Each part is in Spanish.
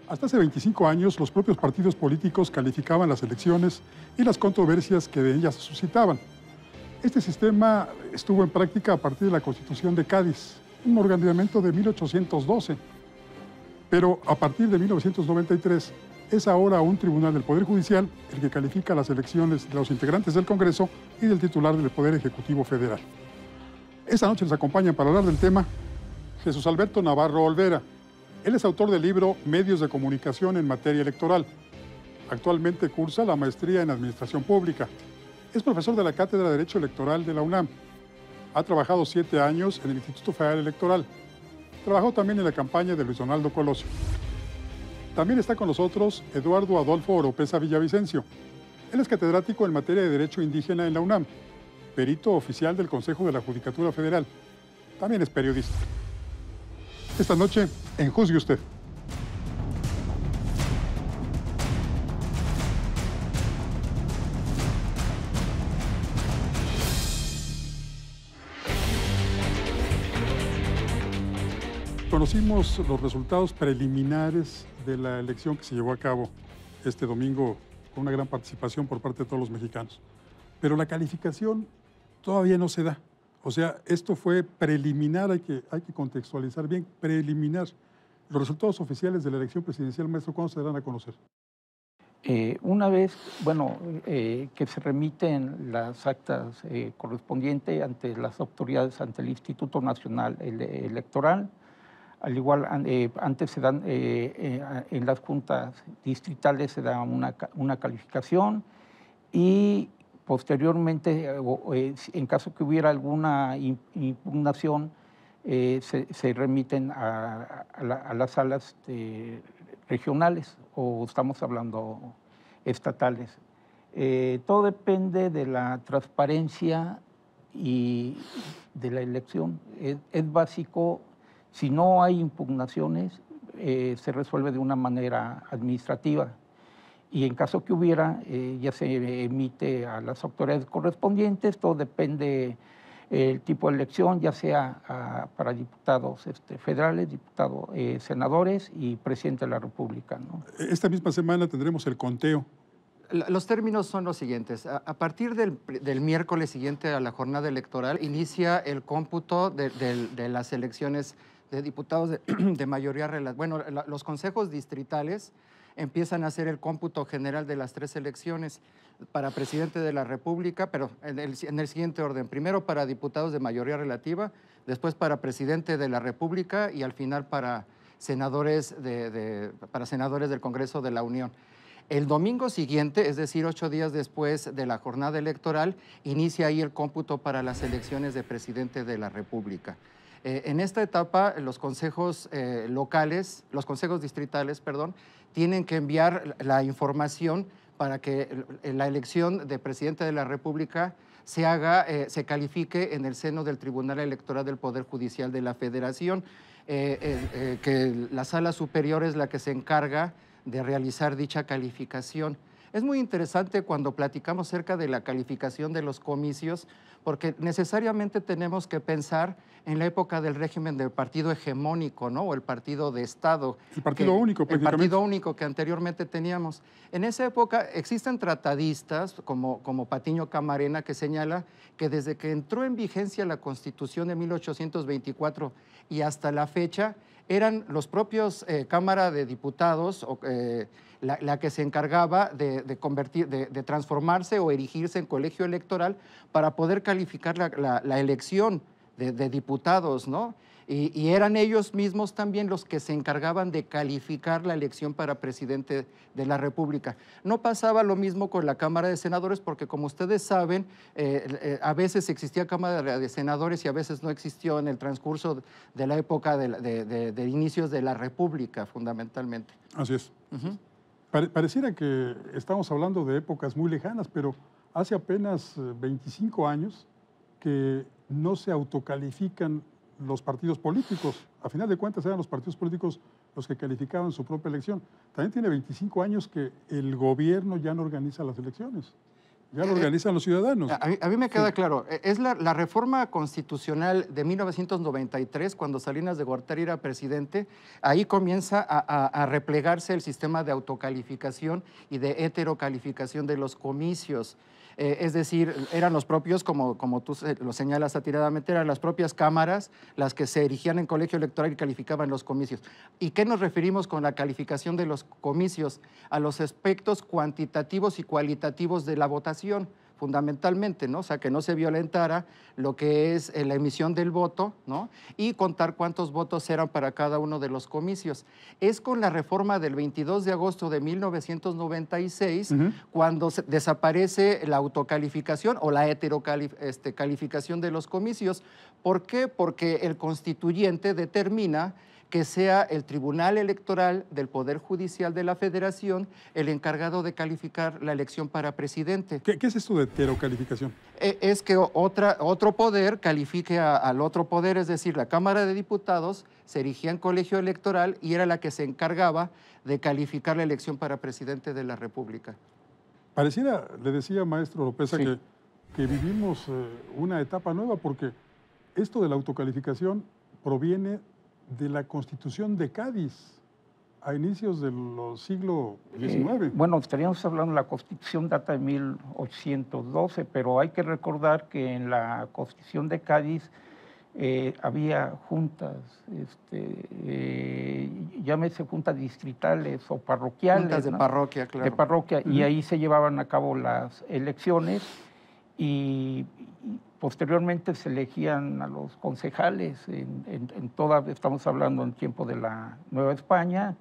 Hasta hace 25 años, los propios partidos políticos calificaban las elecciones y las controversias que de ellas se suscitaban. Este sistema estuvo en práctica a partir de la Constitución de Cádiz, un ordenamiento de 1812. Pero a partir de 1993, es ahora un tribunal del Poder Judicial el que califica las elecciones de los integrantes del Congreso y del titular del Poder Ejecutivo Federal. Esta noche nos acompañan para hablar del tema Jesús Alberto Navarro Olvera. Él es autor del libro Medios de Comunicación en Materia Electoral. Actualmente cursa la maestría en Administración Pública. Es profesor de la Cátedra de Derecho Electoral de la UNAM. Ha trabajado 7 años en el Instituto Federal Electoral. Trabajó también en la campaña de Luis Donaldo Colosio. También está con nosotros Eduardo Adolfo Oropesa Villavicencio. Él es catedrático en materia de Derecho Indígena en la UNAM, perito oficial del Consejo de la Judicatura Federal. También es periodista. Esta noche, en Juzgue Usted. Conocimos los resultados preliminares de la elección que se llevó a cabo este domingo con una gran participación por parte de todos los mexicanos. Pero la calificación todavía no se da. O sea, esto fue preliminar, hay que contextualizar bien, preliminar. Los resultados oficiales de la elección presidencial, maestro, ¿cuándo se darán a conocer? Una vez, que se remiten las actas correspondientes ante las autoridades, ante el Instituto Nacional Electoral, al igual antes se dan, en las juntas distritales se da una calificación y posteriormente, en caso que hubiera alguna impugnación, se remiten a las salas regionales o estamos hablando estatales. Todo depende de la transparencia y de la elección. Es básico, si no hay impugnaciones, se resuelve de una manera administrativa. Y en caso que hubiera, ya se emite a las autoridades correspondientes, todo depende del tipo de elección, ya sea para diputados federales, diputados, senadores y presidente de la República, ¿no? Esta misma semana tendremos el conteo. Los términos son los siguientes. A partir del miércoles siguiente a la jornada electoral, inicia el cómputo de las elecciones de diputados de mayoría relativa. Bueno, los consejos distritales empiezan a hacer el cómputo general de las 3 elecciones para presidente de la República, pero en el siguiente orden. Primero para diputados de mayoría relativa, después para presidente de la República y al final para senadores, para senadores del Congreso de la Unión. El domingo siguiente, es decir, 8 días después de la jornada electoral, inicia ahí el cómputo para las elecciones de presidente de la República. En esta etapa, los consejos los consejos distritales, perdón, tienen que enviar la información para que la elección de presidente de la República se califique en el seno del Tribunal Electoral del Poder Judicial de la Federación, que la Sala Superior es la que se encarga de realizar dicha calificación. Es muy interesante cuando platicamos acerca de la calificación de los comicios, porque necesariamente tenemos que pensar en la época del régimen del partido hegemónico, ¿no? O el partido de Estado. El partido único, prácticamente. El partido único que anteriormente teníamos. En esa época existen tratadistas como Patiño Camarena que señala que desde que entró en vigencia la Constitución de 1824 y hasta la fecha, eran los propios Cámara de Diputados la que se encargaba de transformarse o erigirse en colegio electoral para poder calificar la elección de diputados, ¿no? Y eran ellos mismos también los que se encargaban de calificar la elección para presidente de la República. No pasaba lo mismo con la Cámara de Senadores porque, como ustedes saben, a veces existía Cámara de Senadores y a veces no existió en el transcurso de la época de inicios de la República, fundamentalmente. Así es. Pareciera que estamos hablando de épocas muy lejanas, pero hace apenas 25 años que no se autocalifican los partidos políticos. A final de cuentas eran los partidos políticos los que calificaban su propia elección. También tiene 25 años que el gobierno ya no organiza las elecciones. Ya lo organizan los ciudadanos. A mí me queda claro, es la reforma constitucional de 1993, cuando Salinas de Gortari era presidente, ahí comienza a replegarse el sistema de autocalificación y de heterocalificación de los comicios. Es decir, eran los propios, como tú lo señalas atiradamente, eran las propias cámaras las que se erigían en colegio electoral y calificaban los comicios. ¿Y qué nos referimos con la calificación de los comicios? A los aspectos cuantitativos y cualitativos de la votación, fundamentalmente, ¿no? O sea, que no se violentara lo que es la emisión del voto, ¿no? Y contar cuántos votos eran para cada uno de los comicios. Es con la reforma del 22 de agosto de 1996 cuando desaparece la autocalificación o la heterocalificación de los comicios. ¿Por qué? Porque el constituyente determina que sea el Tribunal Electoral del Poder Judicial de la Federación el encargado de calificar la elección para presidente. ¿Qué es esto de heterocalificación? Es que otro poder califique al otro poder, es decir, la Cámara de Diputados se erigía en colegio electoral y era la que se encargaba de calificar la elección para presidente de la República. Pareciera, le decía maestro López, Sí. que vivimos una etapa nueva, porque esto de la autocalificación proviene de la Constitución de Cádiz a inicios del siglo XIX. Bueno, estaríamos hablando, la Constitución data de 1812, pero hay que recordar que en la Constitución de Cádiz había juntas, llámese juntas distritales o parroquiales. Juntas de parroquia, claro. De parroquia, y ahí se llevaban a cabo las elecciones y posteriormente se elegían a los concejales en toda, estamos hablando en tiempo de la Nueva España,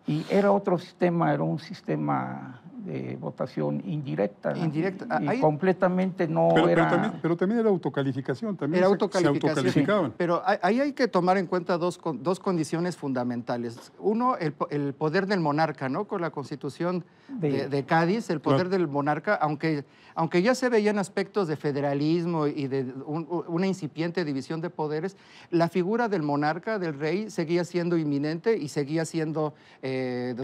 y era otro sistema, era un sistema de votación indirecta. Indirecta. Y completamente no era... Pero también era autocalificación, también era se Sí. autocalificaban. Pero ahí hay que tomar en cuenta dos condiciones fundamentales. Uno, el poder del monarca, ¿no? Con la Constitución de Cádiz, el poder del monarca, aunque ya se veían aspectos de federalismo y de una incipiente división de poderes, la figura del monarca, del rey, seguía siendo inminente y seguía siendo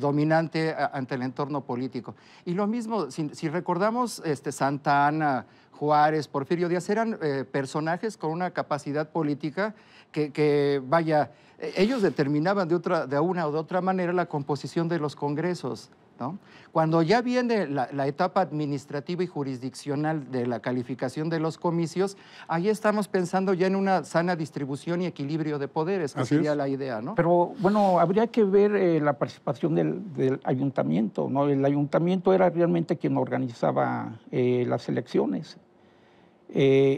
dominante ante el entorno político. Y lo mismo, si recordamos Santa Anna, Juárez, Porfirio Díaz, eran personajes con una capacidad política que vaya, ellos determinaban de una o de otra manera la composición de los congresos, ¿no? Cuando ya viene la etapa administrativa y jurisdiccional de la calificación de los comicios, ahí estamos pensando ya en una sana distribución y equilibrio de poderes, que sería la idea, ¿no? Pero bueno, habría que ver la participación del ayuntamiento, ¿no? El ayuntamiento era realmente quien organizaba las elecciones.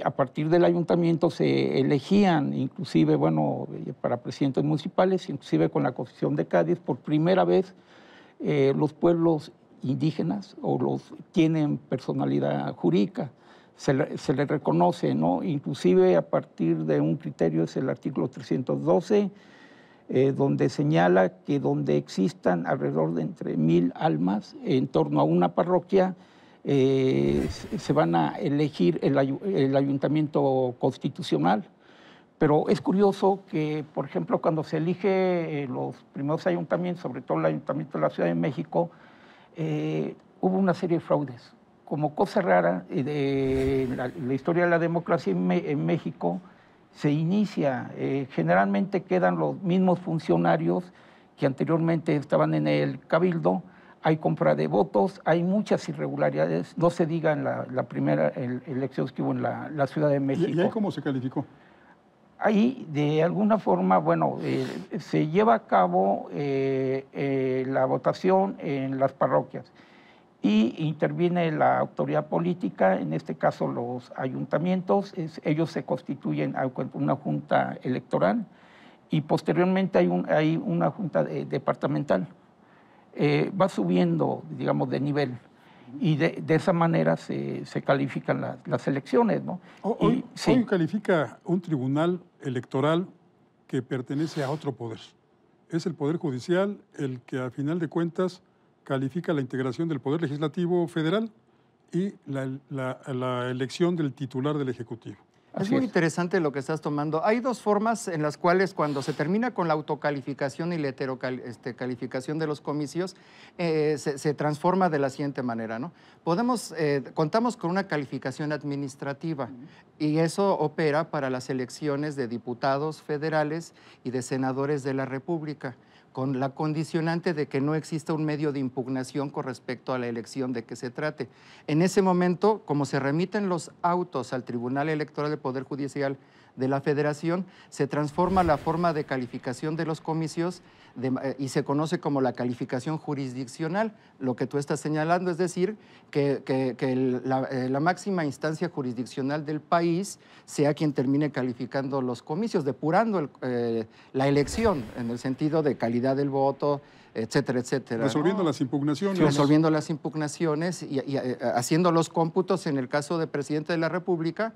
A partir del ayuntamiento se elegían, inclusive, bueno, para presidentes municipales, inclusive con la Constitución de Cádiz, por primera vez los pueblos indígenas tienen personalidad jurídica, se les reconoce, ¿no? Inclusive a partir de un criterio, es el artículo 312, donde señala que donde existan alrededor de entre 1000 almas en torno a una parroquia, se van a elegir el ayuntamiento constitucional. Pero es curioso que, por ejemplo, cuando se elige los primeros ayuntamientos, sobre todo el Ayuntamiento de la Ciudad de México, hubo una serie de fraudes. Como cosa rara de la historia de la democracia en México, se inicia, generalmente quedan los mismos funcionarios que anteriormente estaban en el Cabildo, hay compra de votos, hay muchas irregularidades, no se diga en la primera elección que hubo en la Ciudad de México. ¿Y ahí cómo se calificó? Ahí, de alguna forma, bueno, se lleva a cabo la votación en las parroquias y interviene la autoridad política, en este caso los ayuntamientos, ellos se constituyen una junta electoral y posteriormente hay una junta departamental. Va subiendo, digamos, de nivel. Y de esa manera se califican las elecciones, ¿no? Hoy califica un tribunal electoral que pertenece a otro poder. Es el Poder Judicial el que, a final de cuentas, califica la integración del Poder Legislativo Federal y la elección del titular del Ejecutivo. Es muy interesante lo que estás tomando. Hay dos formas en las cuales cuando se termina con la autocalificación y la heterocalificación de los comicios, se transforma de la siguiente manera, ¿no? Contamos con una calificación administrativa y eso opera para las elecciones de diputados federales y de senadores de la República, con la condicionante de que no exista un medio de impugnación con respecto a la elección de que se trate. En ese momento, como se remiten los autos al Tribunal Electoral del Poder Judicial de la Federación, se transforma la forma de calificación de los comicios y se conoce como la calificación jurisdiccional, lo que tú estás señalando, es decir, que la máxima instancia jurisdiccional del país sea quien termine calificando los comicios, depurando la elección en el sentido de calidad del voto, etcétera, etcétera. Resolviendo las impugnaciones. Resolviendo las impugnaciones y haciendo los cómputos en el caso de presidente de la República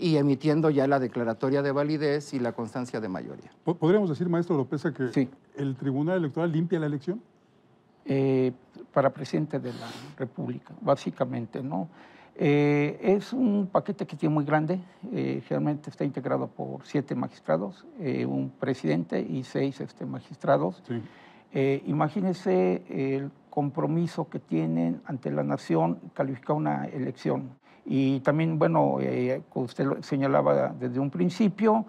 y emitiendo ya la declaratoria de validez y la constancia de mayoría. ¿Podríamos decir, maestro Oropeza, que sí, el Tribunal Electoral limpia la elección? Para presidente de la República, básicamente, ¿no? Es un paquete que tiene muy grande, generalmente está integrado por 7 magistrados, un presidente y 6 magistrados. Sí. Imagínese el compromiso que tienen ante la nación calificar una elección. Y también, bueno, como usted lo señalaba desde un principio,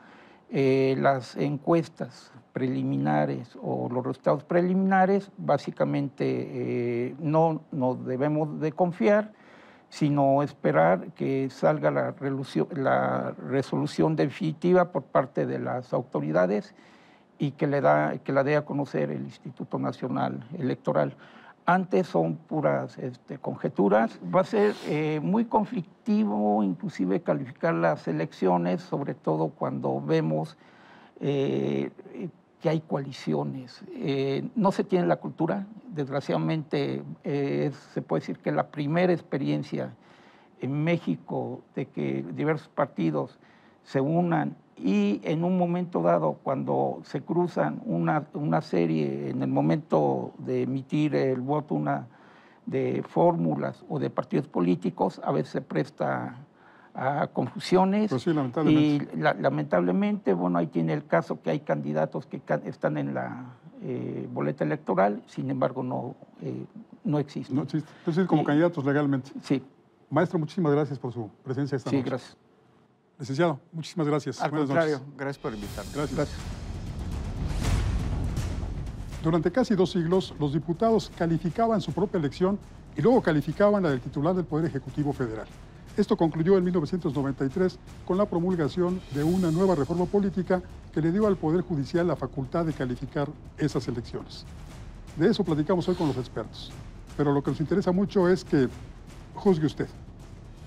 las encuestas preliminares o los resultados preliminares, básicamente no debemos de confiar, sino esperar que salga la resolución definitiva por parte de las autoridades y que la dé a conocer el Instituto Nacional Electoral. Antes son puras conjeturas. Va a ser muy conflictivo inclusive calificar las elecciones, sobre todo cuando vemos que hay coaliciones. No se tiene la cultura, desgraciadamente se puede decir que la primera experiencia en México de que diversos partidos se unan y en un momento dado, cuando se cruzan una serie, en el momento de emitir el voto, de fórmulas o de partidos políticos, a veces se presta a confusiones. Pues sí, lamentablemente. Y lamentablemente, bueno, ahí tiene el caso que hay candidatos que están en la boleta electoral, sin embargo no existen. No existe. Entonces, como candidatos legalmente. Sí. Maestro, muchísimas gracias por su presencia esta noche. Sí, gracias. Licenciado, muchísimas gracias. Al Buenas contrario, noches. gracias por invitarme. Gracias. Durante casi 2 siglos, los diputados calificaban su propia elección y luego calificaban la del titular del Poder Ejecutivo Federal. Esto concluyó en 1993 con la promulgación de una nueva reforma política que le dio al Poder Judicial la facultad de calificar esas elecciones. De eso platicamos hoy con los expertos. Pero lo que nos interesa mucho es que juzgue usted.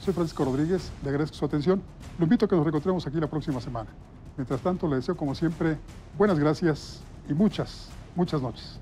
Soy Francisco Rodríguez, le agradezco su atención. Lo invito a que nos reencontremos aquí la próxima semana. Mientras tanto, le deseo, como siempre, buenas gracias y muchas noches.